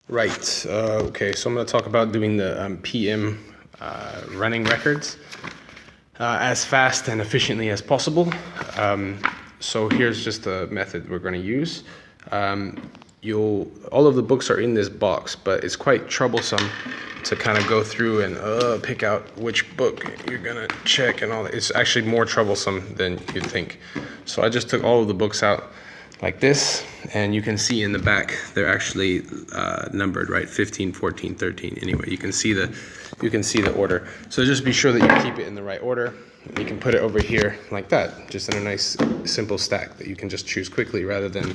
Right, okay, so I'm going to talk about doing the PM running records as fast and efficiently as possible. So here's just the method we're going to use. All of the books are in this box, but it's quite troublesome to kind of go through and pick out which book you're going to check and all that. It's actually more troublesome than you'd think. So I just took all of the books out like this, and you can see in the back they're actually numbered, right? 15, 14, 13. Anyway, you can see the order. So just be sure that you keep it in the right order. You can put it over here like that, just in a nice simple stack that you can just choose quickly rather than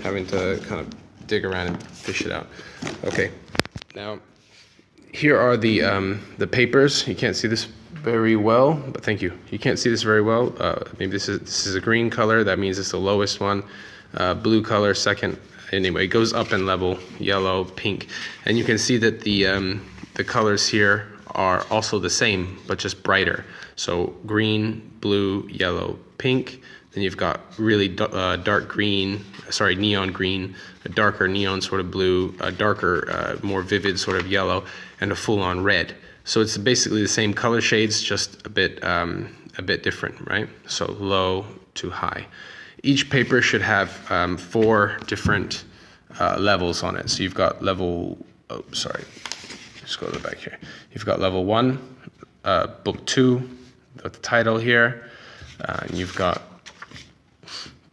having to kind of dig around and fish it out. Okay, now here are the papers. You can't see this very well, but thank you. You can't see this very well. Maybe this is a green color. That means it's the lowest one. Blue color second. Anyway, it goes up in level. Yellow, pink, and you can see that the colors here are also the same, but just brighter. So green, blue, yellow, pink. Then you've got really dark green, sorry, neon green, a darker neon sort of blue, a darker, more vivid sort of yellow, and a full-on red. So it's basically the same color shades, just a bit different, right? So low to high. Each paper should have 4 different levels on it. So you've got level, just go to the back here. You've got level 1, book 2, with the title here, and you've got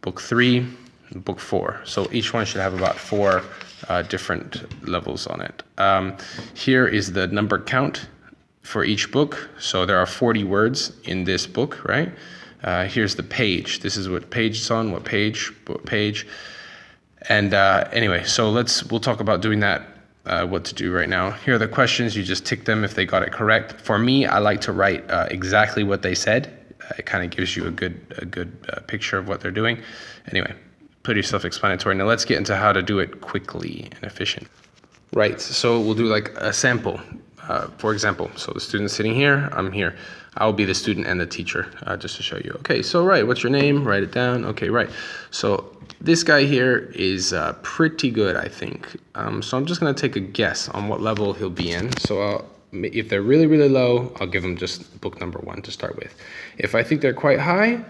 book 3, and book 4. So each one should have about 4 different levels on it. Here is the number count for each book. So there are 40 words in this book, right? Here's the page. This is what page it's on, what page. And anyway, so we'll talk about doing that, what to do right now. Here are the questions. You just tick them if they got it correct. For me, I like to write exactly what they said. It kind of gives you a good picture of what they're doing. Anyway, pretty self-explanatory. Now let's get into how to do it quickly and efficient. Right, so we'll do like a sample. For example, so the student's sitting here, I'm here. I'll be the student and the teacher, just to show you. Okay, so right, what's your name? Write it down. Okay, right. So this guy here is pretty good, I think. So I'm just gonna take a guess on what level he'll be in. So if they're really, really low, I'll give them just book number 1 to start with. If I think they're quite high,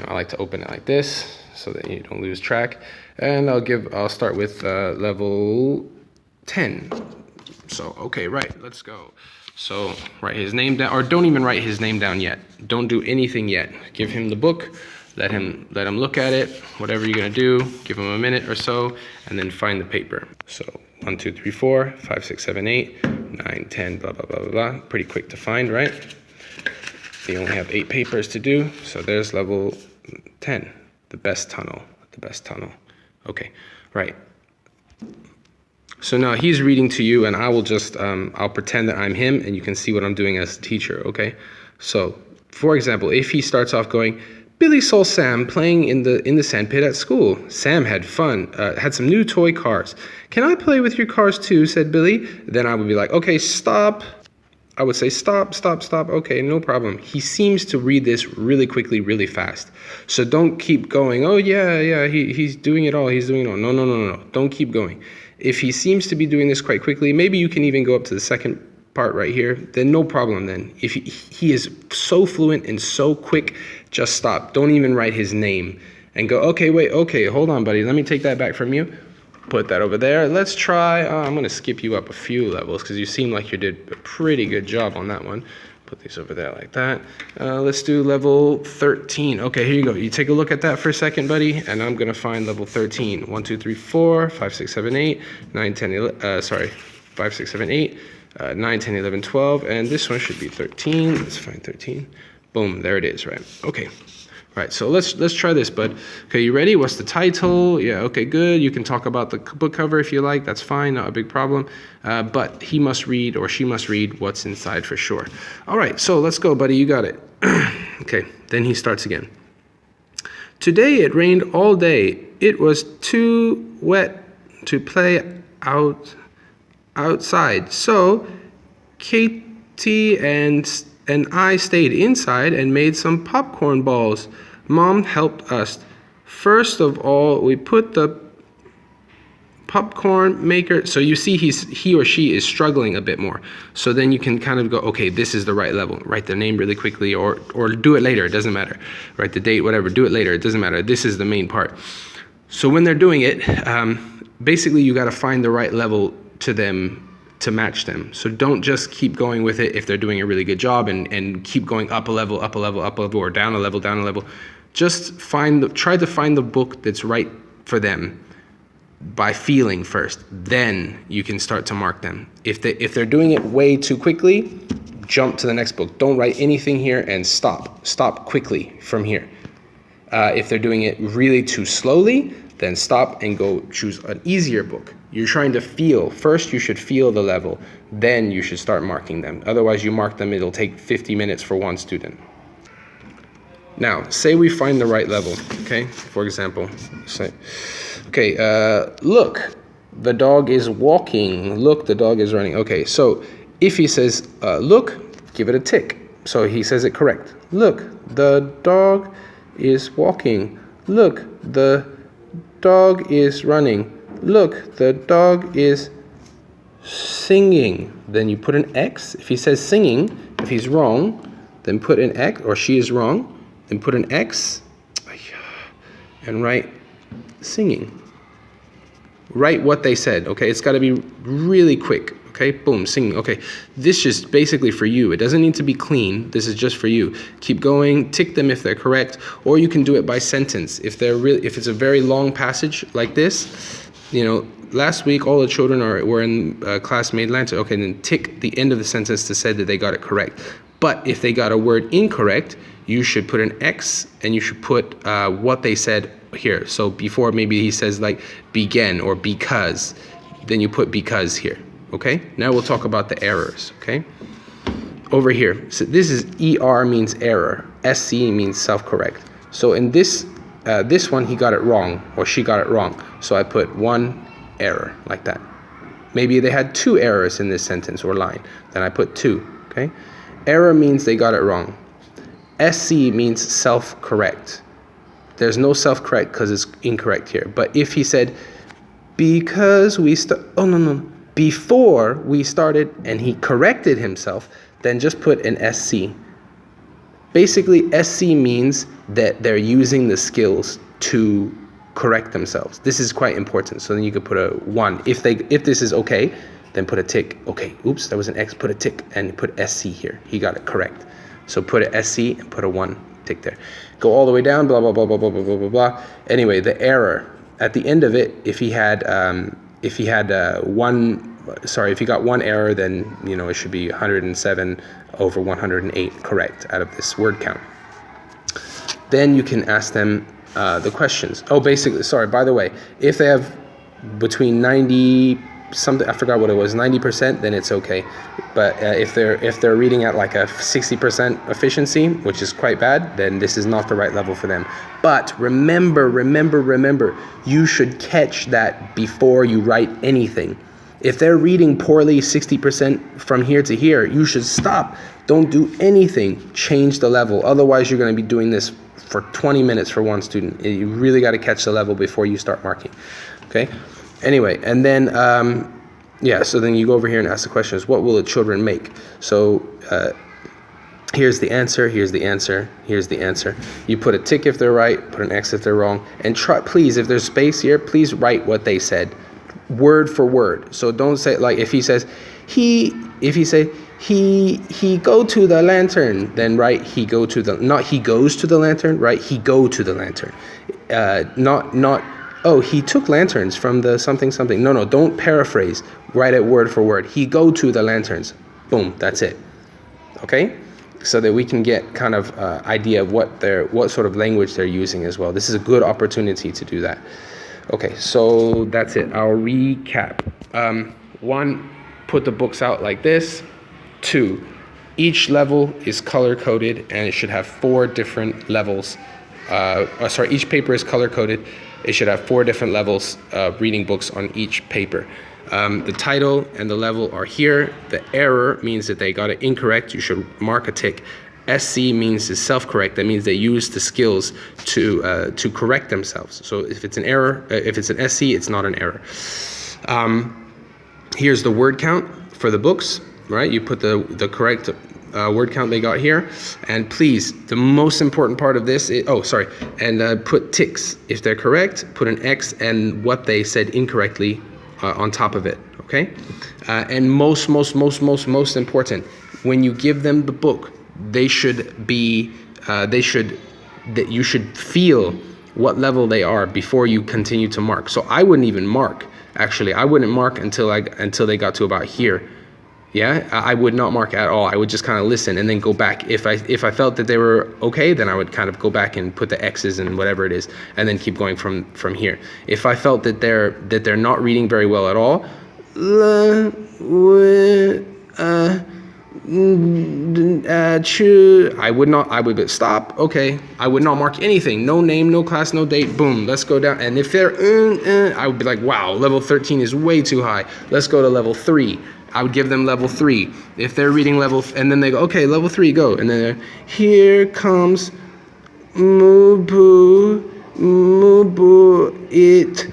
I like to open it like this so that you don't lose track. And I'll start with level 10. So, okay, right, let's go. So write his name down, or don't even write his name down yet. Don't do anything yet. Give him the book, let him look at it, whatever you're gonna do, give him a minute or so, and then find the paper. So 1, 2, 3, 4, 5, 6, 7, 8, 9, 10, blah, blah, blah, blah, blah. Pretty quick to find, right? You only have 8 papers to do, so there's level 10, the best tunnel. Okay, right. So now he's reading to you, and I will just, I'll pretend that I'm him, and you can see what I'm doing as a teacher, okay? So, for example, if he starts off going, Billy saw Sam playing in the sandpit at school. Sam had fun, had some new toy cars. Can I play with your cars too, said Billy. Then I would be like, okay, stop. I would say, stop. Okay, no problem. He seems to read this really quickly, really fast. So don't keep going, oh yeah, he's doing it all. No. Don't keep going. If he seems to be doing this quite quickly, maybe you can even go up to the second part right here, then no problem then. If he is so fluent and so quick, just stop. Don't even write his name and go, okay, hold on, buddy. Let me take that back from you. Put that over there. Let's try, I'm gonna skip you up a few levels because you seem like you did a pretty good job on that one. Put these over there like that. Let's do level 13. Okay, here you go. You take a look at that for a second, buddy, and I'm gonna find level 13. 1, 2, 3, 4, 5, 6, 7, 8, 9, 10, 11, 5, 6, 7, 8, 9, 10, 11, 12, and this one should be 13. Let's find 13. Boom, there it is, right? Okay. Right, so let's try this, bud. Okay, you ready? What's the title? Yeah, okay, good. You can talk about the book cover if you like. That's fine, not a big problem. But he must read, or she must read, what's inside for sure. All right, so let's go, buddy. You got it. Okay, then he starts again. Today it rained all day. It was too wet to play outside. So Katie and I stayed inside and made some popcorn balls. Mom helped us. First of all, we put the popcorn maker. So you see he or she is struggling a bit more. So then you can kind of go, okay, this is the right level. Write their name really quickly, or do it later. It doesn't matter. Write the date, whatever. Do it later. It doesn't matter. This is the main part. So when they're doing it, basically you got to find the right level to them to match them. So don't just keep going with it if they're doing a really good job and keep going up a level, or down a level. Just try to find the book that's right for them by feeling first. Then you can start to mark them. If they're doing it way too quickly, jump to the next book. Don't write anything here and stop. Stop quickly from here. If they're doing it really too slowly, then stop and go choose an easier book. You're trying to feel. First, you should feel the level. Then you should start marking them. Otherwise, you mark them, it'll take 50 minutes for one student. Now, say we find the right level, okay? For example, say, okay, look, the dog is walking. Look, the dog is running. Okay, so if he says, look, give it a tick. So he says it correct. Look, the dog is walking. Look, the dog is running. Look, the dog is singing. Then you put an X. If he says singing, if he's wrong, then put an X, or she is wrong, then put an X and write singing. Write what they said, okay? It's got to be really quick, okay? Boom, singing. Okay, this is basically for you. It doesn't need to be clean. This is just for you. Keep going, tick them if they're correct, or you can do it by sentence. If it's a very long passage like this, you know, last week all the children were in class made Atlanta. Okay, then tick the end of the sentence to say that they got it correct. But if they got a word incorrect, you should put an X and you should put what they said here. So before maybe he says like begin or because, then you put because here. Okay, now we'll talk about the errors. Okay, over here, so this is ER means error, SC means self-correct. So in this one he got it wrong or she got it wrong, so I put one error like that. Maybe they had two errors in this sentence or line, then I put two. Okay, error means they got it wrong. SC means self-correct. There's no self-correct because it's incorrect here. But if he said because we before we started and he corrected himself, then just put an SC. Basically, SC means that they're using the skills to correct themselves. This is quite important. So then you could put a 1. If this is okay, then put a tick. Okay, oops, that was an X, put a tick and put SC here. He got it correct. So put a SC and put a 1 tick there. Go all the way down, blah, blah, blah, blah, blah, blah, blah, blah, blah. Anyway, the error at the end of it, if he got one error, then, you know, it should be 107 over 108 correct out of this word count. Then you can ask them the questions. Oh, basically, sorry, by the way, if they have between 90 something, I forgot what it was, 90%, then it's okay. But if they're reading at like a 60% efficiency, which is quite bad, then this is not the right level for them. But remember, you should catch that before you write anything. If they're reading poorly 60% from here to here, you should stop. Don't do anything. Change the level. Otherwise, you're going to be doing this for 20 minutes for one student. You really got to catch the level before you start marking. Okay? Anyway, and then, so then you go over here and ask the questions. What will the children make? So here's the answer, here's the answer, here's the answer. You put a tick if they're right, put an X if they're wrong. And try, please, if there's space here, please write what they said, word for word. So don't say, like, if he says, he go to the lantern, then write he go to the, not he goes to the lantern, right? He go to the lantern. Not, oh, he took lanterns from the something. No, don't paraphrase. Write it word for word. He go to the lanterns. Boom, that's it. Okay? So that we can get kind of idea of what sort of language they're using as well. This is a good opportunity to do that. Okay, so that's it. I'll recap. 1, put the books out like this. 2, each level is color-coded and it should have 4 different levels. Each paper is color-coded. It should have 4 different levels of reading books on each paper. The title and the level are here. The error means that they got it incorrect. You should mark a tick. SC means is self-correct. That means they use the skills to correct themselves. So if it's an error, if it's an SC, it's not an error. Here's the word count for the books, right? You put the correct word count they got here. And please, the most important part of this is, put ticks. If they're correct, put an X and what they said incorrectly on top of it, okay? And most important, when you give them the book, you should feel what level they are before you continue to mark. So I wouldn't even mark. Actually, I wouldn't mark until they got to about here. Yeah, I would not mark at all. I would just kind of listen and then go back. If I felt that they were okay, then I would kind of go back and put the X's and whatever it is, and then keep going from here. If I felt that they're not reading very well at all, I would stop. Okay, I would not mark anything. No name, no class, no date. Boom, let's go down. And if they're I would be like, wow, level 13 is way too high. Let's go to level 3. I would give them level 3. If they're reading and then they go, okay, level 3, go. And then here comes Mubu it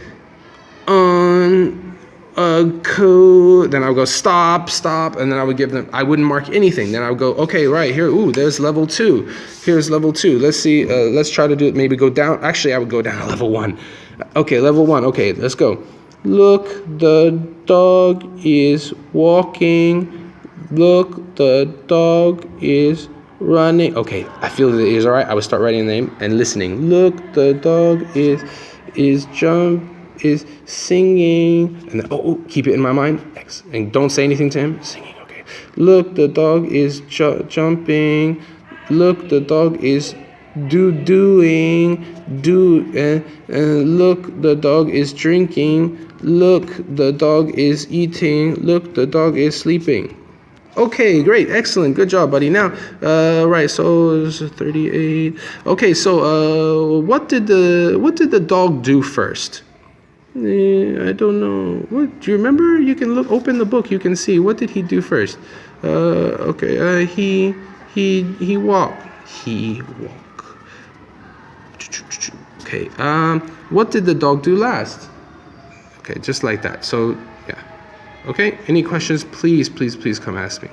on a code. Then I would go stop, and then I would give them, I wouldn't mark anything. Then I would go, okay, right here, there's level 2. Here's level 2. Let's see, let's try to do it, maybe go down. Actually, I would go down to level 1. Okay, level 1, okay, let's go. Look, the dog is walking. Look, the dog is running. Okay, I feel that it is all right. I would start writing the name and listening. Look, the dog is singing. And then, keep it in my mind. X. And don't say anything to him. Singing, okay. Look, the dog is jumping. Look, the dog is doing. Look, the dog is drinking. Look, the dog is eating. Look, the dog is sleeping. Okay, great, excellent, good job, buddy. Now, right, so it's 38. Okay, so what did the dog do first? I don't know. What do you remember? You can open the book. You can see what did he do first. Okay, he walked. He walked. Okay. What did the dog do last? Okay, just like that. So, yeah. Okay, any questions, please come ask me.